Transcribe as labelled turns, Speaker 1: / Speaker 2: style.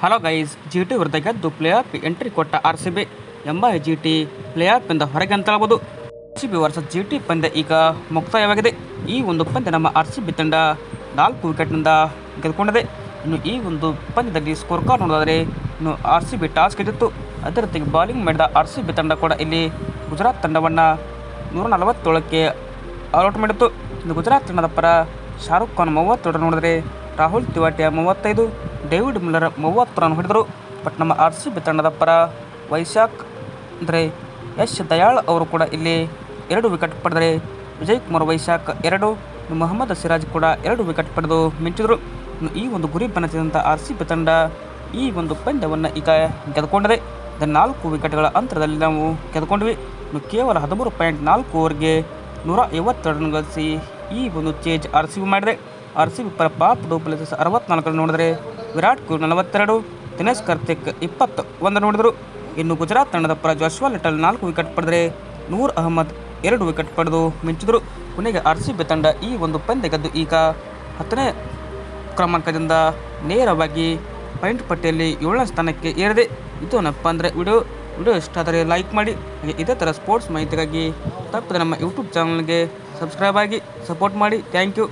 Speaker 1: Hello guys, ಜಿಟಿ ವಿರುದ್ಧ ಗೆದ್ದು play of entry ಕೊಟ್ಟ ಆರ್ಸಿಬಿ ಎಂಬ ಜಿಟಿ ಪ್ಲೇ ಆಫ್ನಿಂದ ಹೊರಗೆ ಅಂತಳಬಹುದು. ಆರ್ಸಿಬಿ ವರ್ಸಸ್ ಜಿಟಿ ಪಂದ್ಯ ಈಗ ಮುಕ್ತಾಯವಾಗಿದೆ. ಈ ಒಂದು ಪಂದ್ಯ ನಮ್ಮ ಆರ್ಸಿಬಿ ತಂಡ 4 ವಿಕೆಟ್ನಿಂದ ಗೆದ್ದುಕೊಂಡಿದೆ. ಇನ್ನು ಈ ಒಂದು ಪಂದ್ಯದಲ್ಲಿ ಸ್ಕೋರ್ ಕಾರ್ಡ್ ನೋಡೋದಾದರೆ ಇನ್ನು ಆರ್ಸಿಬಿ ಟಾಸ್ ಗೆದ್ದಿತ್ತು. ಅದರ ಜೊತೆಗೆ ಬೌಲಿಂಗ್ ಮಾಡಿದ ಆರ್ಸಿಬಿ ತಂಡ ಕೂಡ ಇಲ್ಲಿ ಗುಜರಾತ್ ತಂಡವನ್ನು 147ಕ್ಕೆ ಔಟ್ ಮಾಡಿತ್ತು. ಇನ್ನು ಗುಜರಾತ್ ತಂಡದ ಪರ ಶಾರುಖ್ ಖಾನ್ 30 ರನ್ ಹೊಡೆದರೆ Rahul Tewatia 35, David Miller 30 run ಹೊಡೆದರು. ಬಟ್ ನಮ್ಮ ಆರ್ಸಿಬಿ ತಂಡದ ಪರ ವೈಶಾಖ್ ಅಂದರೆ ಯಶ್ ದಯಾಳ್ ಅವರು ಕೂಡ ಇಲ್ಲಿ 2 ವಿಕೆಟ್ ಪಡೆದರೆ ವಿಜಯ್ ಕುಮಾರ್ ವೈಶಾಖ್ 2, ಮೊಹಮ್ಮದ್ ಸಿರಾಜ್ ಕೂಡ 2 ವಿಕೆಟ್ ಪಡೆದು ಮಿಂಚಿದರು. ಈ ಒಂದು ಗುರಿ ಬೆನ್ನತ್ತಿದಂಥ ಆರ್ಸಿಬಿ ತಂಡ ಈ ಒಂದು ಪಂದ್ಯವನ್ನು ಈಗ ಗೆದ್ದುಕೊಂಡಿದೆ. 4 ವಿಕೆಟ್ಗಳ ಅಂತರದಲ್ಲಿ ನಾವು ಗೆದ್ದುಕೊಂಡ್ವಿ. ಇನ್ನು ಕೇವಲ 13.4 ಓವರ್ಗೆ 150 ರನ್ ಗಳಿಸಿ ಈ ಒಂದು ಚೇಜ್ ಆರ್ಸಿಬಿ ಮಾಡಿದೆ. ಆರ್ಸಿಬಿ ಪರ ಪಾಪ್ ಡೂಪ್ಲೆಸಿಸ್ 64 ರನ್ ನೋಡಿದರೆ ವಿರಾಟ್ ಕೊಹ್ಲಿ 42, ದಿನೇಶ್ ಕಾರ್ತಿಕ್ 21 ನೋಡಿದರು. ಇನ್ನು ಗುಜರಾತ್ ತಂಡದ ಪರ ಜಾಶ್ವಾ ಲಿಟಲ್ 4 ವಿಕೆಟ್ ಪಡೆದರೆ ನೂರ್ ಅಹಮದ್ 2 ವಿಕೆಟ್ ಪಡೆದು ಮಿಂಚಿದರು. ಕೊನೆಗೆ ಆರ್ಸಿಬಿ ತಂಡ ಈ ಒಂದು ಪಂದ್ಯ ಗೆದ್ದು ಈಗ 10ನೇ ಕ್ರಮಾಂಕದಿಂದ ನೇರವಾಗಿ ಪಾಯಿಂಟ್ ಪಟ್ಟಿಯಲ್ಲಿ 7ನೇ ಸ್ಥಾನಕ್ಕೆ ಏರಿದೆ. ಇದೇನಪ್ಪ ಅಂದರೆ ವಿಡಿಯೋ ಇಷ್ಟ ಆದರೆ ಲೈಕ್ ಮಾಡಿ. ಹಾಗೆ ಇದೇ ಥರ ಸ್ಪೋರ್ಟ್ಸ್ ಮಾಹಿತಿಗಾಗಿ ತಪ್ಪದೆ ನಮ್ಮ ಯೂಟ್ಯೂಬ್ ಚಾನಲ್ಗೆ ಸಬ್ಸ್ಕ್ರೈಬ್ ಆಗಿ ಸಪೋರ್ಟ್ ಮಾಡಿ. Thank you.